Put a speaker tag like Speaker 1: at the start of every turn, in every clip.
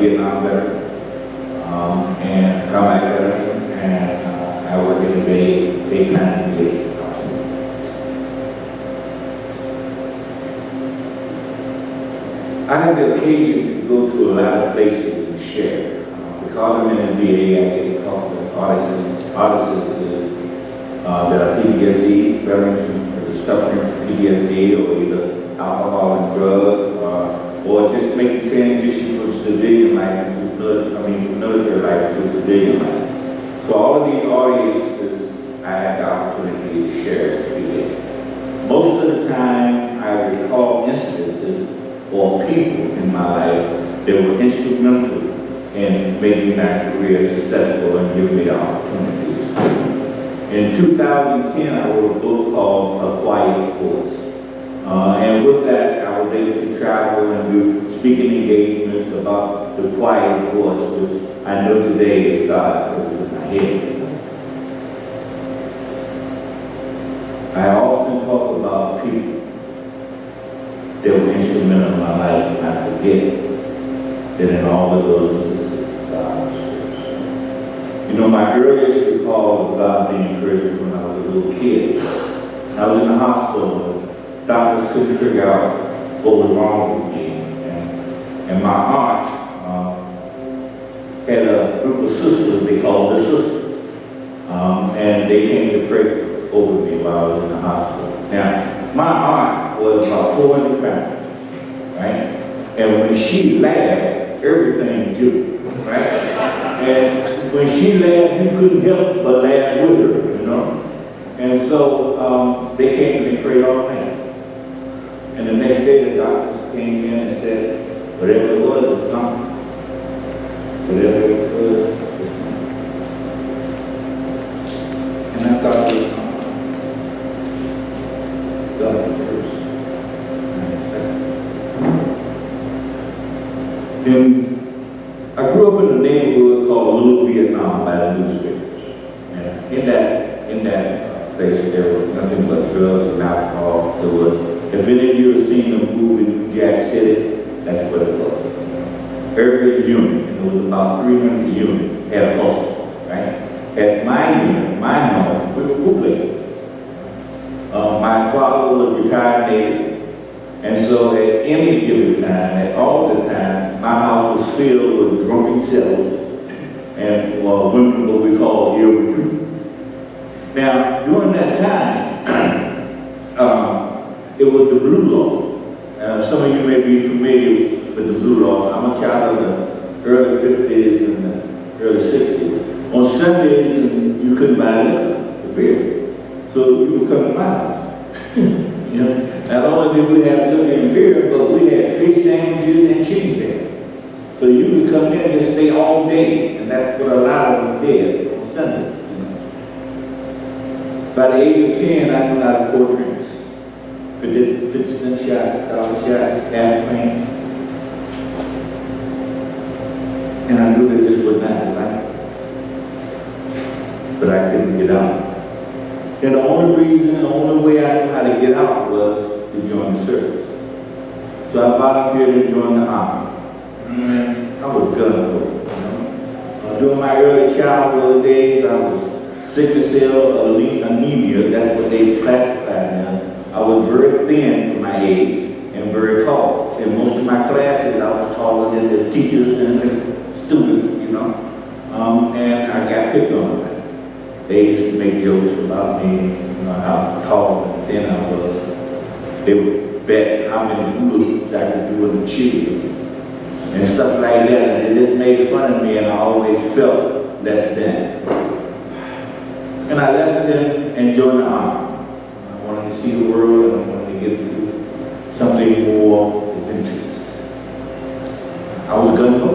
Speaker 1: Vietnam veteran, and combat veteran, and I work in the Bay 98. I have the occasion to go to a lot of places and share. Because I'm in the VA, I get called the artisans that are PTSD veterans who are suffering from PTSD or either alcohol and drugs, or just make the transition from civilian life into military life to civilian life. So all of these audiences, I had the opportunity to share and speak in. Most of the time, I recall instances or people in my life that were instrumental in making my career successful and giving me the opportunities. In 2010, I wrote a book called A Quiet Voice. And with that, I was able to travel and do speaking engagements about the quiet voice, which I know today is God put in my head. I often talk about people that were instrumental in my life, and I forget that in all of those God. You know, my earliest recall of God being first was when I was a little kid. I was in the hospital. Doctors couldn't figure out what was wrong with me. And my aunt had a group of sisters they called the sisters. And they came to pray over me while I was in the hospital. Now, my aunt was about 400 pounds, right? And when she laughed, everything juked, right? And when she laughed, you couldn't help but laugh with her, you know? And so they came and they prayed all night. And the next day the doctors came in and said, whatever it was, it's gone. Whatever it was, it's gone. And I thought it was gone. God was first. And I grew up in a neighborhood called Little Vietnam by the newspapers. And in that place, there was nothing but drugs and alcohol. There was, if any of you have seen the movie New Jack City, that's what it was. Every unit, and there was about 300 units, had a hustle, right? At my unit, my home, we were bootleggers. My father was retired Navy, and so at any given time, at all the time, my house was filled with drunken sailors and women what we call ill recruits. Now, during that time, it was the blue law. Some of you may be familiar with the blue law. I'm a child of the early 50s and the early 60s. On Sundays, you couldn't buy liquor, the beer. So you would come to my house. You know, not only did we have liquor and beer, but we had fish sandwiches and chicken sandwiches. So you would come in and just stay all day, and that's what a lot of us did on Sundays. You know. By the age of 10, I knew how to pour drinks. We did 50-cent shots, dollar shots, half pint. And I knew that this was not right. But I couldn't get out. And the only reason, the only way I knew how to get out was to join the service. So I volunteered to join the Army. I was gun-ho, you know. During my early childhood days, I was sickle cell anemia, that's what they classified me. I was very thin for my age and very tall. In most of my classes, I was taller than the teachers and the students, you know. And I got picked on. They used to make jokes about me, you know, how tall and thin I was. They would bet how many hula hoops I could do in the cheer and stuff like that. And it just made fun of me, and I always felt less than. And I left them and joined the Army. I wanted to see the world, and I wanted to get to something more adventurous. I was gung-ho.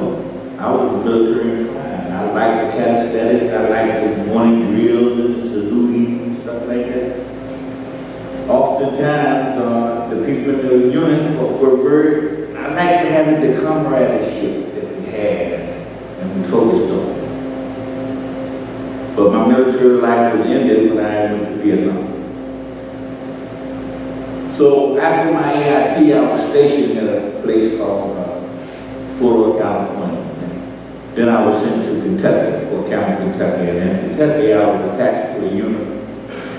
Speaker 1: I was military inclined. I liked the calisthenics. I liked the morning drills and the saluting and stuff like that. Oftentimes, the people in the unit were very, I liked to have the camaraderie that we had and we focused on. But my military life was ended when I went to Vietnam. So after my AIT, I was stationed at a place called Fort California. Then I was sent to Kentucky, Fort County, Kentucky. And in Kentucky, I was attached to a unit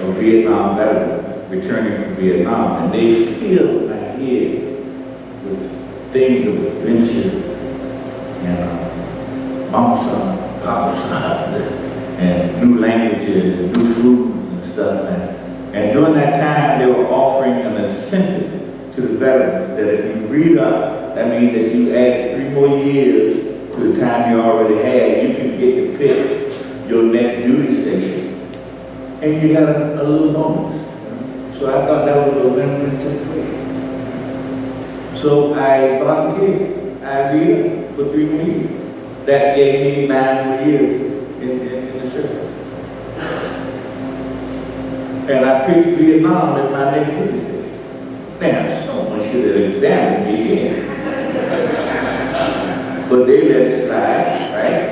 Speaker 1: of Vietnam veterans returning from Vietnam. And they filled my head with things of adventure and mama son, papa son, and new languages and new foods and stuff. And during that time, they were offering an incentive to the veterans that if you read up, that means that you add 3 more years to the time you already had, you can get to pick your next duty station. And you got a little bonus. So I thought that was a win-win situation. So I volunteered. I read for 3 more years. That gave me 9 more years in the service. And I picked Vietnam as my next duty station. Now, someone should have examined me again. But they let it slide, right?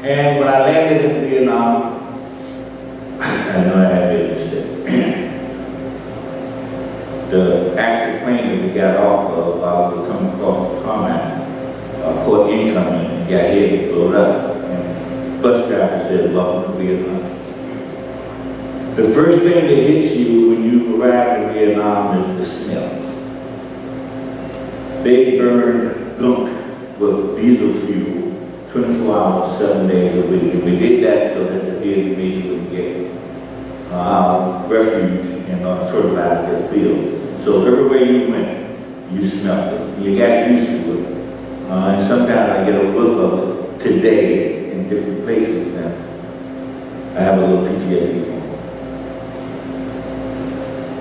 Speaker 1: And when I landed in Vietnam, I know I had made a mistake. The actual plane that we got off of, I was coming across the tarmac, caught incoming and got hit and blew up. And bus driver said, "Welcome to Vietnam." The first thing that hits you when you arrive in Vietnam is the smell. They burn gunk with diesel fuel 24 hours, 7 days a week. And we did that so that the Vietnamese would get refuge and fertilize their fields. So everywhere you went, you smelled it. You got used to it. And sometimes I get a whiff of it today in different places. And I have a little PTSD.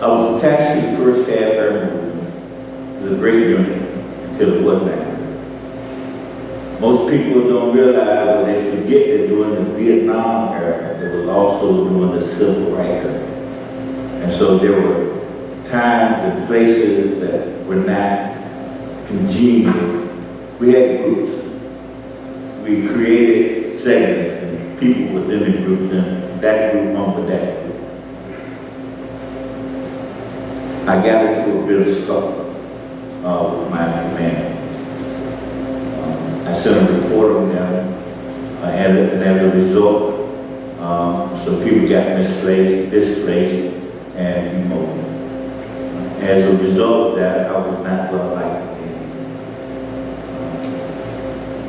Speaker 1: I was attached to the first half air movement. It was a great unit until it wasn't that. Most people don't realize, or they forget that during the Vietnam era, it was also during the Civil Rights era. And so there were times and places that were not congenial. We had groups. We created segments and people within the groups, and that group hung with that group. I got into a bit of scuffle with my commander. I sent a report on them, and as a result, some people got displaced, and demoted. As a result of that, I was not well liked.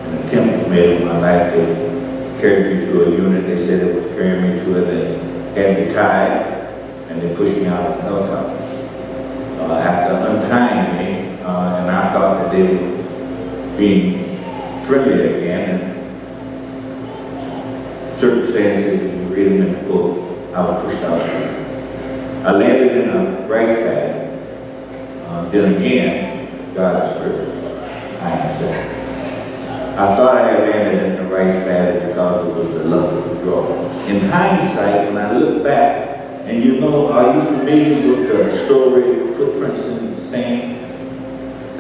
Speaker 1: An attempt was made on my life to carry me to a unit. They said it was carrying me to it. They had me tied, and they pushed me out of the helicopter. After untying me, and I thought that they were being friendly again, and circumstances, you read them in the book, I was pushed out. I landed in a rice paddy. Then again, God is first. I am second. I thought I had landed in the rice paddy because it was the luck of the draw. In hindsight, when I look back, and you know, are you familiar with the story, Footprints in the Sand?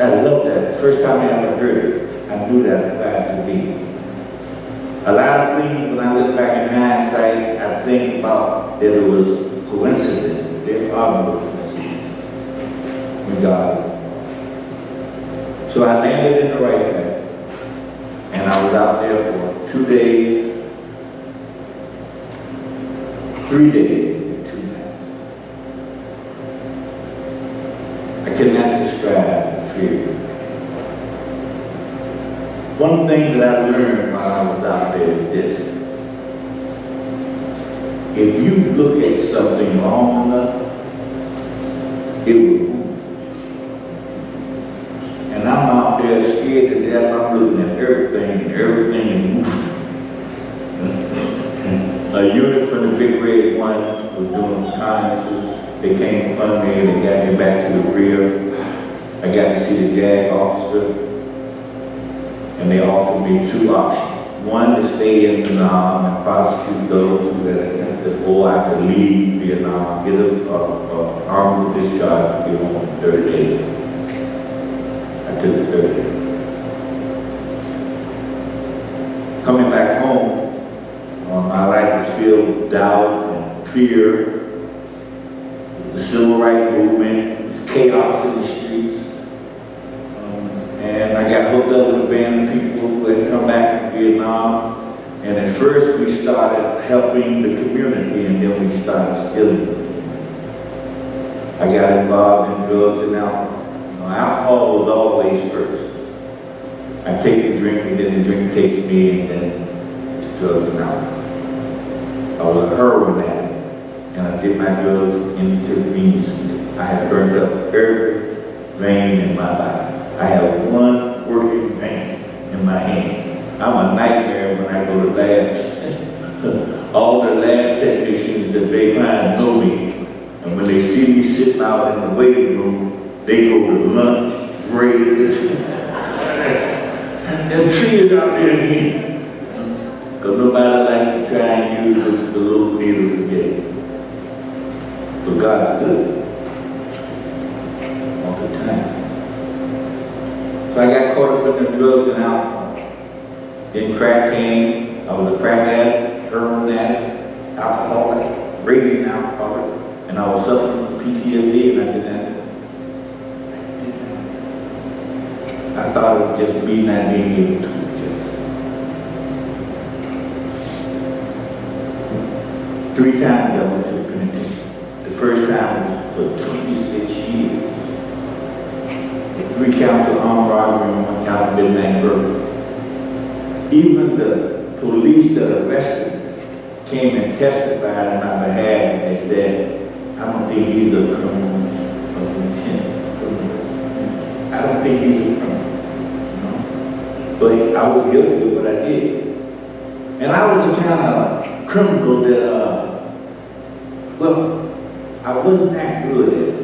Speaker 1: I love that. The first time I ever heard it, I knew that applied to me. A lot of things, when I look back in hindsight, I think about that it was coincidence. There are no coincidences when God is. So I landed in the right path, and I was out there for 2 days, 3 days. I cannot describe the fear. One thing that I learned while I was out there is this. If you look at something long enough, it will move. And I'm out there scared to death. I'm looking at everything, and everything is moving. A unit from the Big Red One was doing reconnaissance. They came upon me and they got me back to the rear. I got to see the JAG officer, and they offered me 2 options. One, to stay in Vietnam and prosecute those who had attempted, or I could leave Vietnam, get an armed discharge, and get home the 3rd day. I took the 3rd day. Coming back home, my life was filled with doubt and fear. The civil rights movement, chaos in the streets, and I got hooked up with a band first we started helping the community, and then we started stealing. I got involved in drugs and alcohol. You know, alcohol was always first. I take the drink, and then the drink takes me, and then it's drugs and alcohol. I was a heroin addict, and I did my drugs intravenously. I had burned up every vein in my body. I have one working vein in my hand. I'm a nightmare when I go to labs. All the lab technicians that they find know me. And when they see me sitting out in the waiting room, they go to lunch, break. Them trees out there in here. Because nobody likes to try and use the little needles again. But God is good. All the time. So I got caught up in the drugs and alcohol. Then crack came. I was a crack addict, heroin addict, alcoholic, raging alcoholic, and I was suffering from PTSD, and I did that. I thought it was just me not being able to adjust. 3 times I went to the penitentiary. The first time was for 26 years. 3 counts of armed robbery and 1 count of midnight murder. Even the police that arrested me came and testified on my behalf, and they said, I don't think he's a criminal of intent. I don't think he's a criminal. But I was guilty of what I did. And I was the kind of criminal that, well, I wasn't that good at it.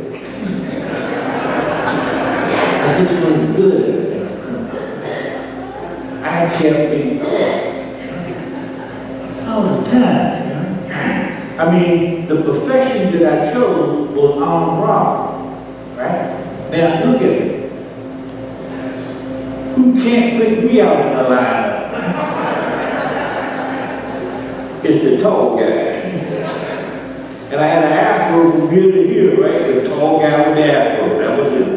Speaker 1: I just wasn't good at it. I kept being caught all the time. I mean, the profession that I chose was armed robbery, right? Now, look at it. Who can't put me out in the line? It's the tall guy. And I had an afro from here to here, right? The tall guy with the afro, that was it.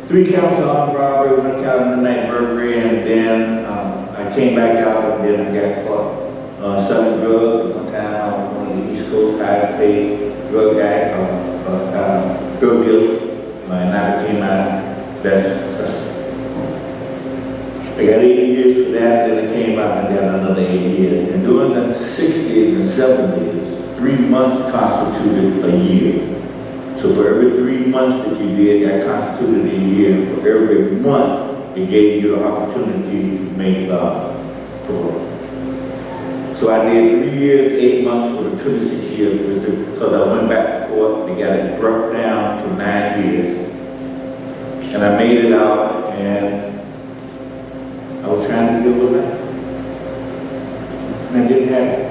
Speaker 1: 3 counts of armed robbery, 1 count of midnight burglary, and then I came back out, and then I got caught selling drugs. One time I was one of the East Coast highest paid drug guy, drug dealer, and I became my best customer. I got 8 years for that, then I came out and I got another 8 years. And during the 60s and 70s, 3 months constituted a year. So for every 3 months that you did, that constituted a year. For every month, it gave you the opportunity to make parole. So I did 3 years, 8 months for the 26 years, because I went back to court, they got it broke down to 9 years. And I made it out, and I was trying to deal with that. And I didn't have it.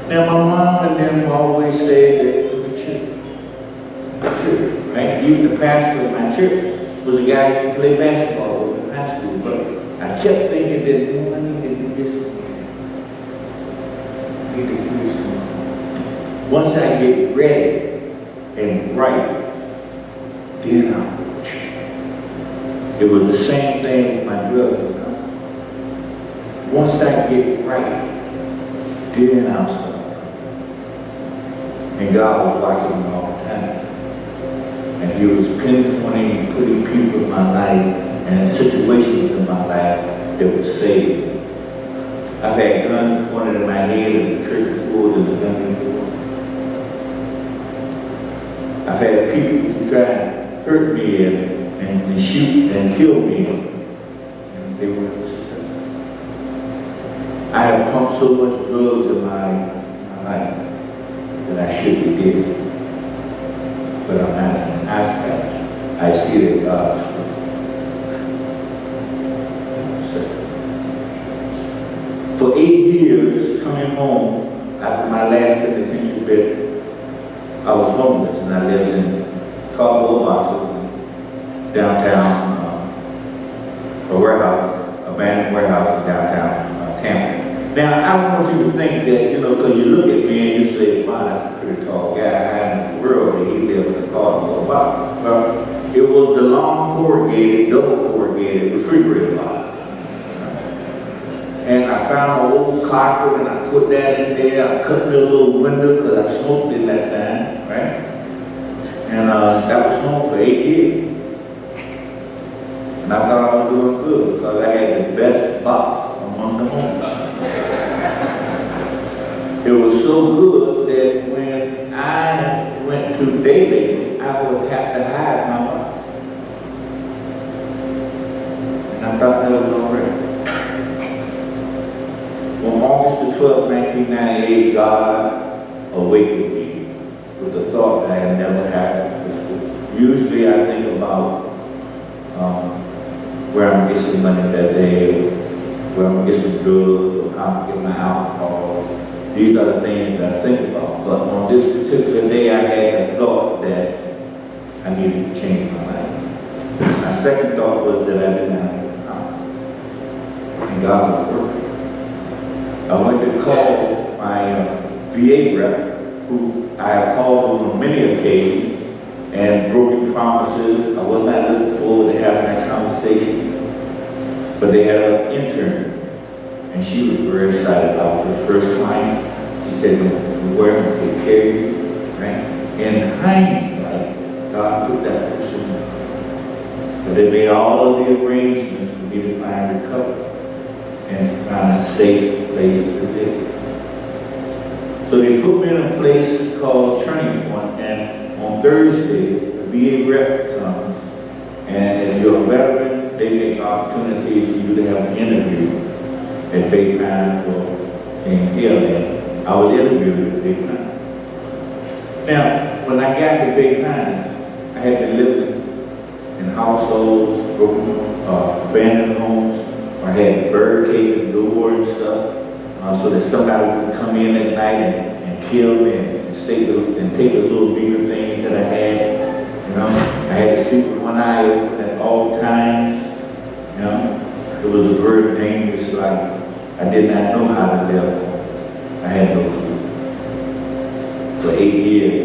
Speaker 1: Now my mom and them always said that the church, right? Even the pastor of my church was a guy who played basketball in high school, but I kept thinking that, I need to do this. I need to do this. Once I get ready and right, then I'll go to church. It was the same thing with my drugs. Once I get right, then I'll start. And God was watching me all the time. And He was pinpointing and putting people in my life and situations in my life that would save me. I've had guns pointed in my head as the church before, as the gun before. I've had people who try and hurt me and shoot and kill me, and they weren't successful. I have pumped so much drugs in my life that I shouldn't have did. But I'm not an aspect. I see that God's will. For 8 years, coming home after my last penitentiary bit, I was homeless, and I lived in cardboard boxes downtown, a warehouse, abandoned warehouse in downtown Tampa. Now, I want you to think that, because you look at me and you say, wow, that's a pretty tall guy out in the world, and he lived in a cardboard box. Well, it was the long corrugated, double corrugated refrigerator box. And I found an old carpet and I put that in there. I cut me a little window because I smoked in that time, right? And that was home for 8 years. And I thought I was doing good because I had the best box among the homes. It was so good that when I went to day labor, I would have to hide my box. And I thought that was all right. On August the 12th, 1998, God awakened me with the thought that had never happened before. Usually I think about where I'm going to get some money that day, where I'm going to get some drugs, or how I'm going to get my alcohol. These are the things that I think about. But on this particular day, I had the thought that I needed to change my life. My second thought was that I didn't have enough power. And God was working. I went to call my VA rep, who I have called on many occasions, and broken promises. I was not looking forward to having that conversation. But they had an intern, and she was very excited about her first client. She said, we're going to take care of you, right? In hindsight, God put that person in. But they made all of the arrangements for me to find recovery and find a safe place to live. So they put me in a place called Turning Point, and on Thursday, the VA rep comes, and if you're a veteran, they make opportunities for you to have an interview at Bay Pine or St. Hill. And I was interviewed at Bay Pine. Now, when I got to Bay Pine, I had been living in households, broken, abandoned homes. I had barricaded the door and stuff, so that somebody would come in at night and kill me and take the little bigger thing that I had. You know, I had to sleep with one eye open at all times. You know, it was a very dangerous life. I did not know how to live. I had no clue. For 8 years.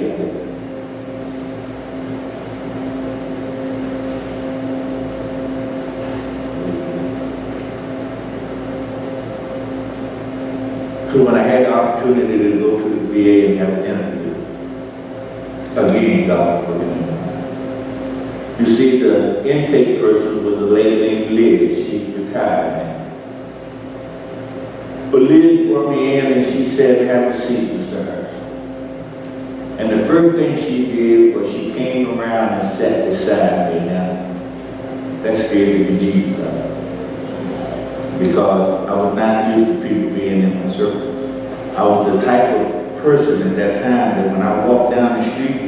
Speaker 1: So when I had the opportunity to go to the VA and have an interview, again, God put it in my mind. You see, the intake person was a lady named Liz. She's retired now. But Liz brought me in and she said, have a seat, Mr. Harris. And the first thing she did was she came around and sat beside me. Now, that scared the bejesus out of me. Because I was not used to people being in my circle. I was the type of person at that time that when I walked down the street,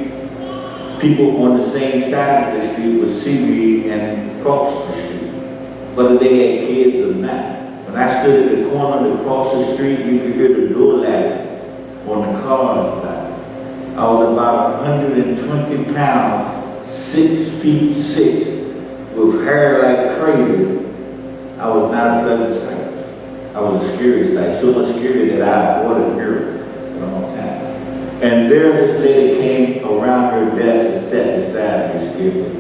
Speaker 1: people on the same side of the street would see me and cross the street, whether they had kids or not. When I stood at the corner to cross the street, you could hear the door latches on the cars. I was about 120 pounds, 6'6", with hair like crazy. I was not a pleasant sight. I was a scary sight, so much scary that I avoided her for a long time. And there this lady came around her desk and sat beside me, scared.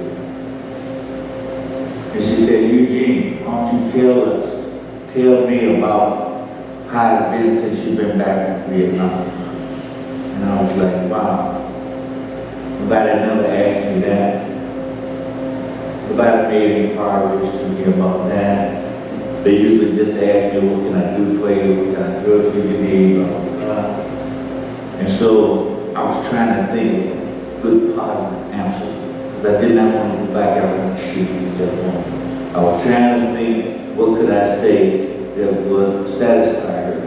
Speaker 1: And she said, Eugene, why don't you tell me about how it's been since you've been back from Vietnam? And I was like, wow. Nobody never asked me that. Nobody made inquiries to me about that. They usually just ask me, what can I do for you? What kind of drugs do you need? Blah, blah, blah. And so I was trying to think of good, positive answers. Because I did not want to go back out on the street at that moment. I was trying to think, what could I say that would satisfy her?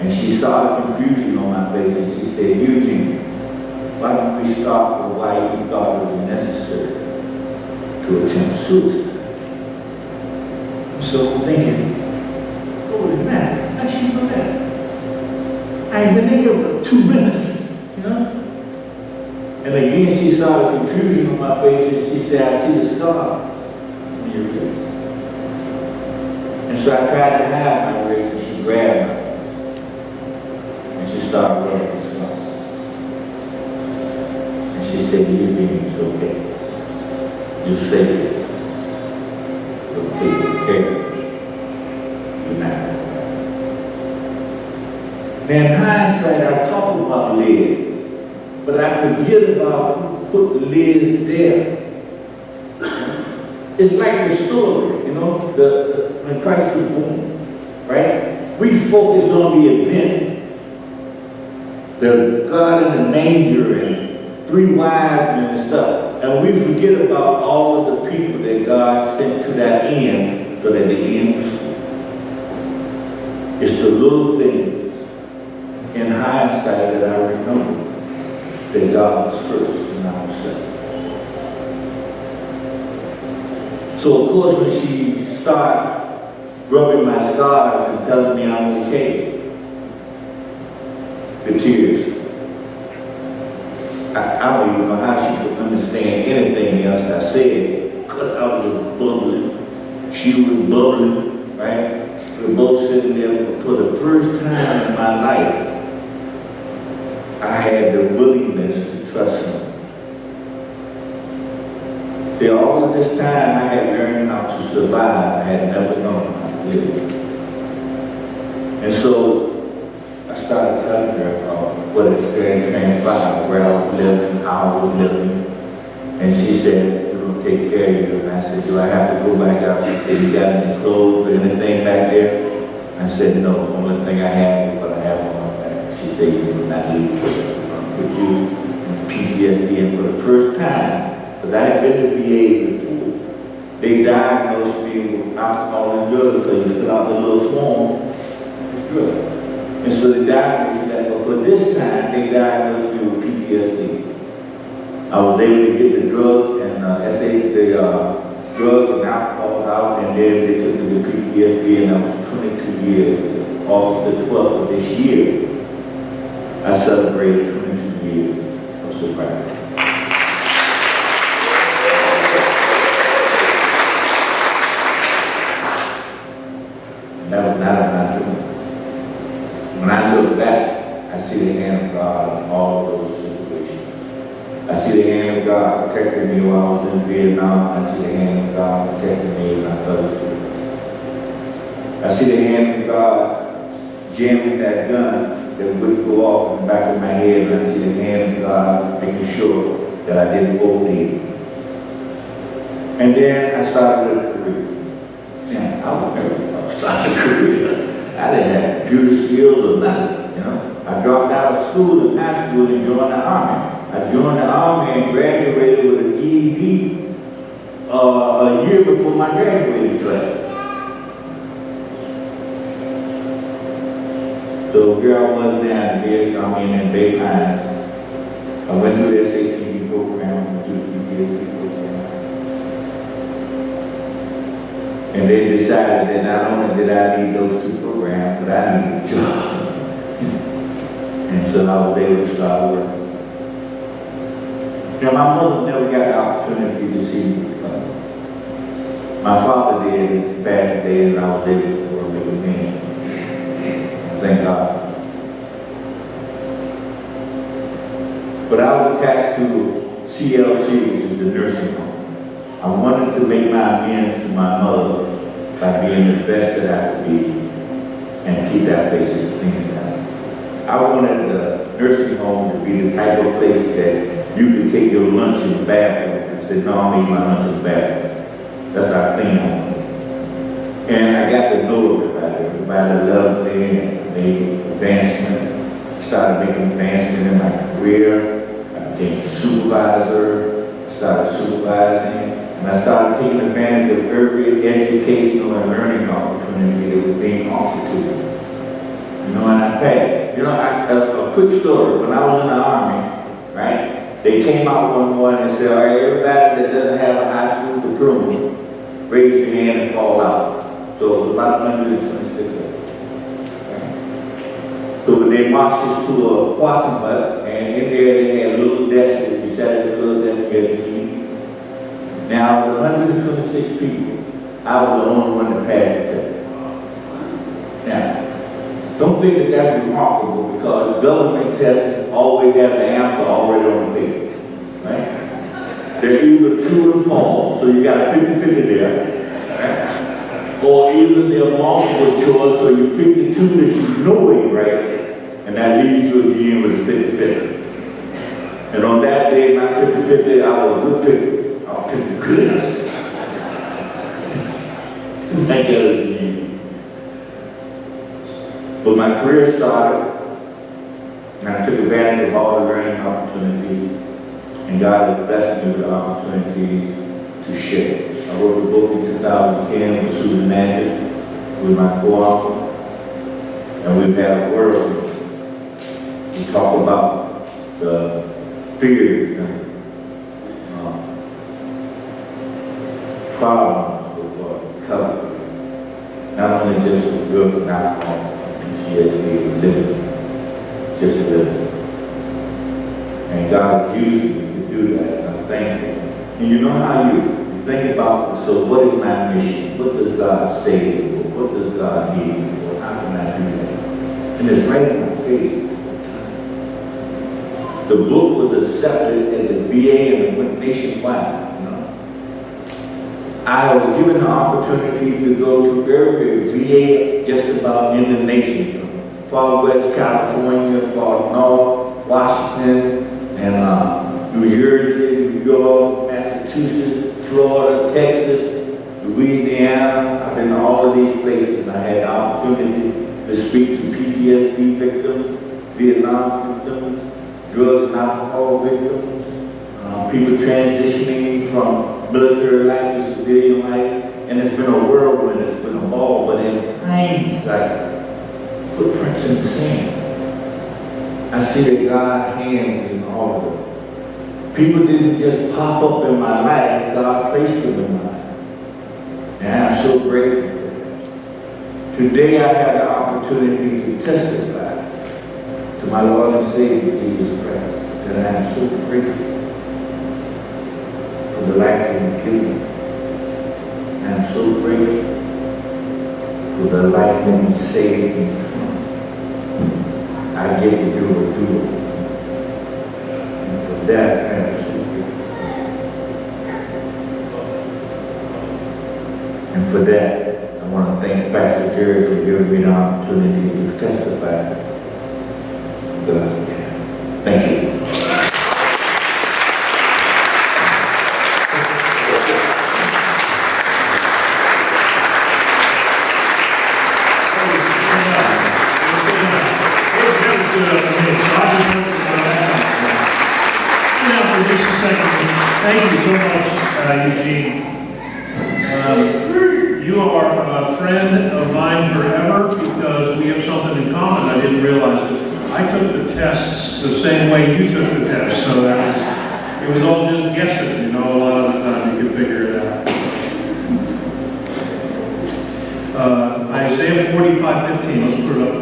Speaker 1: And she saw the confusion on my face and she said, Eugene, why don't we start with why you thought it was necessary to attempt suicide? So I'm thinking, holy man, how'd she know that? I ain't been here for 2 minutes, you know? And again, she saw the confusion on my face and she said, I see the scars on your face. And so I tried to hide my face and she grabbed my face. And she started rubbing the scars. And she said, Eugene, it's okay. You're safe. You'll take care of you now. Now, in hindsight, I talk about lids, but I forget about who put the lids there. It's like the story, you know, when Christ was born, right? We focus on the event, the God in the manger and 3 wise men and stuff, and we forget about all of the people that God sent to that end so that the end was full. It's the little things in hindsight that I remember that God was first and I was second. So of course when she started rubbing my scars and telling me I'm okay, the tears, I don't even know how she could understand anything else I said, because I was just bubbling. She was bubbling, right? We were both sitting there. For the first time in my life, I had the willingness to trust him. See, all of this time I had learned how to survive. I had never known how to live. And so I started telling her what had transpired, where I was living, how I was living. And she said, "We're going to take care of you." And I said, "Do I have to go back out?" She said, "You got any clothes or anything back there?" I said, "No, the only thing I have is what I have on my back." She said, "You will not leave. Put you in PTSD." And for the first time, because I had been to VA before, they diagnosed me with alcohol and drugs because you fill out the little form, it's good. And so they diagnosed me that, but for this time, they diagnosed me with PTSD. I was able to get the drug and drug and alcohol out, and then they took me to PTSD, and I was 22 years. August the 12th of this year, I celebrated 22 years of sobriety. That was not enough to me. When I look back, I see the hand of God in all of those situations. I see the hand of God protecting me while I was in Vietnam. I see the hand of God protecting me when I fell asleep. I see the hand of God jamming that gun that would go off in the back of my head. And I see the hand of God making sure that I didn't OD. And then I started a career. Man, I was never going to start a career. I didn't have computer skills or nothing, you know. I dropped out of school in high school and joined the Army. I joined the Army and graduated with a GED a year before my graduating class. So here I was down in Bay Pines. I went through the SAT program, went through the PTSD program. And they decided that not only did I need those 2 programs, but I needed a job. And so I was able to start working. You know, my mother never got the opportunity to see me. My father did back then, and I was able to work with him. Thank God. But I was attached to CLC, which is the nursing home. I wanted to make my amends to my mother by being the best that I could be and keep that place as clean as that. I wanted the nursing home to be the type of place that you could take your lunch in the bathroom and say, "No, I'm eating my lunch in the bathroom." That's how clean I wanted. And I got to know everybody. Everybody loved me and made advancement. Started making advancement in my career. I became a supervisor. Started supervising. And I started taking advantage of every educational and learning opportunity that was being offered to me. You know, and I passed. You know, a quick story. When I was in the Army, right, they came out one morning and said, "All right, everybody that doesn't have a high school diploma, raise your hand and fall out." So it was about 126 of us. So when they marched us to a quantum hut, and in there they had little desks. If you sat at the little desk, you had the key. Now, with 126 people, I was the only one that passed the test. Now, don't think that that's remarkable, because government tests always have the answer already on the paper, right? They're either true or false, so you got a 50-50 there. Right? Or either they're multiple choice, so you pick the 2 that you know ain't right, And that leaves you again with a 50-50. And on that day, my 50-50, I was a good picker. I'll pick the goodness. I get it to you. But my career started, and I took advantage of all the learning opportunities. And God has blessed me with the opportunities to share. I wrote a book in 2010 with Susan Magic, with my co-author. And we've had a world. We talk about the fears and problems with recovery. Not only just with drugs and alcohol, PTSD, living, just living. And God is using me to do that, and I'm thankful. And you know how you think about, so what is my mission? What does God say for? What does God need for? How can I do that? And it's right in my face. The book was accepted at the VA and it went nationwide. You know? I was given the opportunity to go to every VA just about in the nation, from far west California, far north Washington, and New Jersey, New York, Massachusetts, Florida, Texas, Louisiana. I've been to all of these places, and I had the opportunity to speak to PTSD victims, Vietnam victims, drugs and alcohol victims, people transitioning from military life to civilian life, and it's been a whirlwind, it's been a ball, but in hindsight, footprints in the sand. I see that God's hand in all of it. People didn't just pop up in my life, God placed them in my life. And I'm so grateful for that. Today I have the opportunity to testify to my Lord and Savior, Jesus Christ, that I am so grateful for the life that He gave me. I am so grateful for the life that He saved me from. I get to do it. And for that, I am so grateful. And for that, I want to thank Pastor Jerry for giving me the opportunity to testify. Thank you.
Speaker 2: Thank you so much, Eugene. You are a friend of mine forever because we have something in common. I didn't realize it. I took the tests the same way you took the tests, so it was all just guessing, you know, a lot of the time you could figure it out. Isaiah 45:15, let's put it up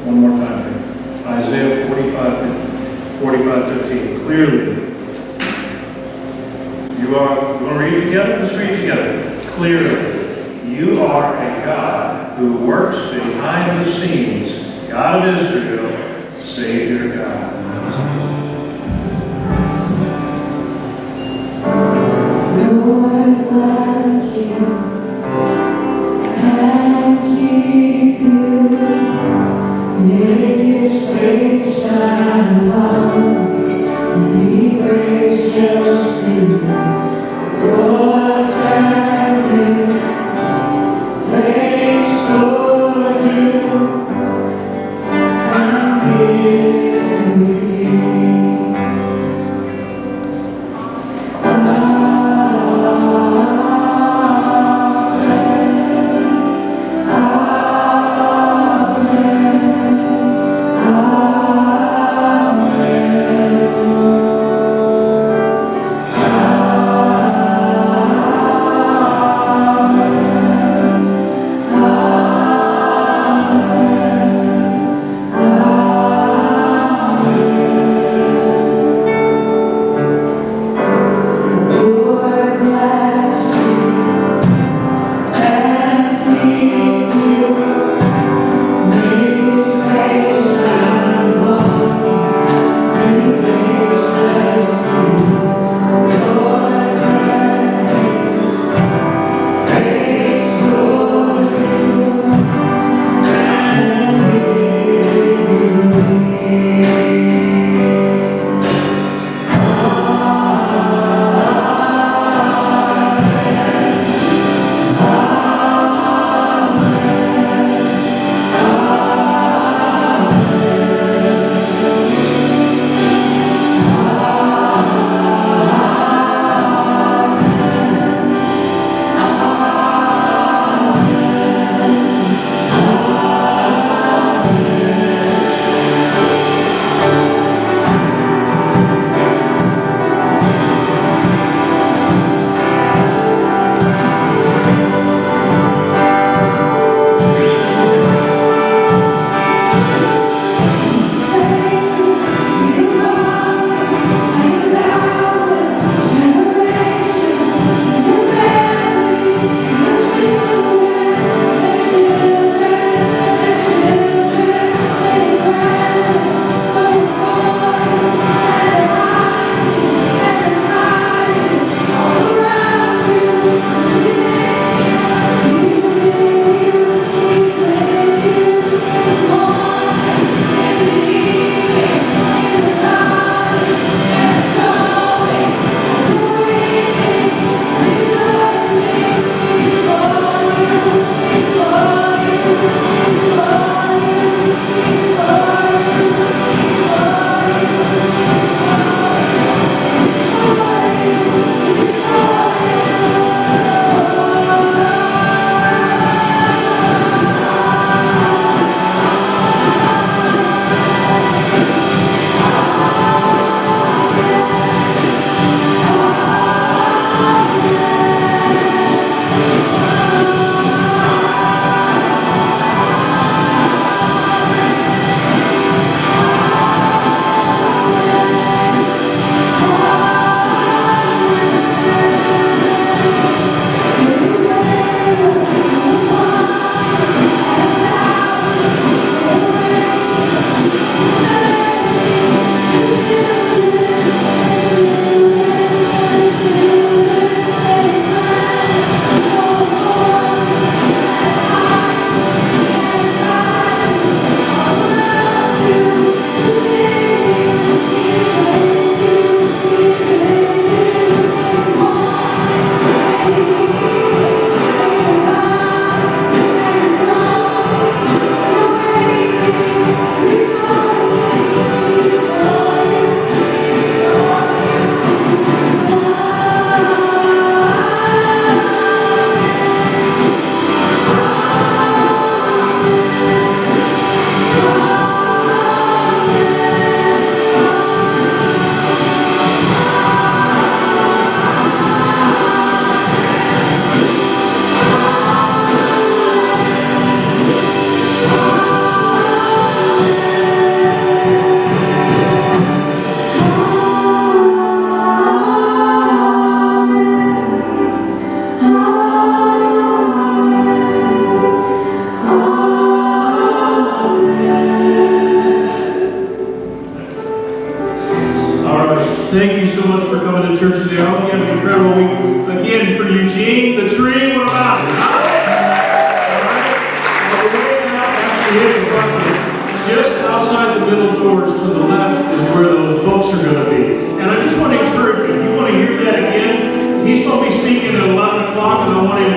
Speaker 2: one more time here. Isaiah 45:15, clearly. You want to read together? Let's read together. Clearly, you are a God who works behind the scenes, God of Israel, Savior God.
Speaker 3: Lord bless you and keep you. Make His face shine upon you and be gracious to you. Lord, turn His face toward you and give you peace. Amen.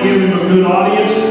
Speaker 2: give him a good audience.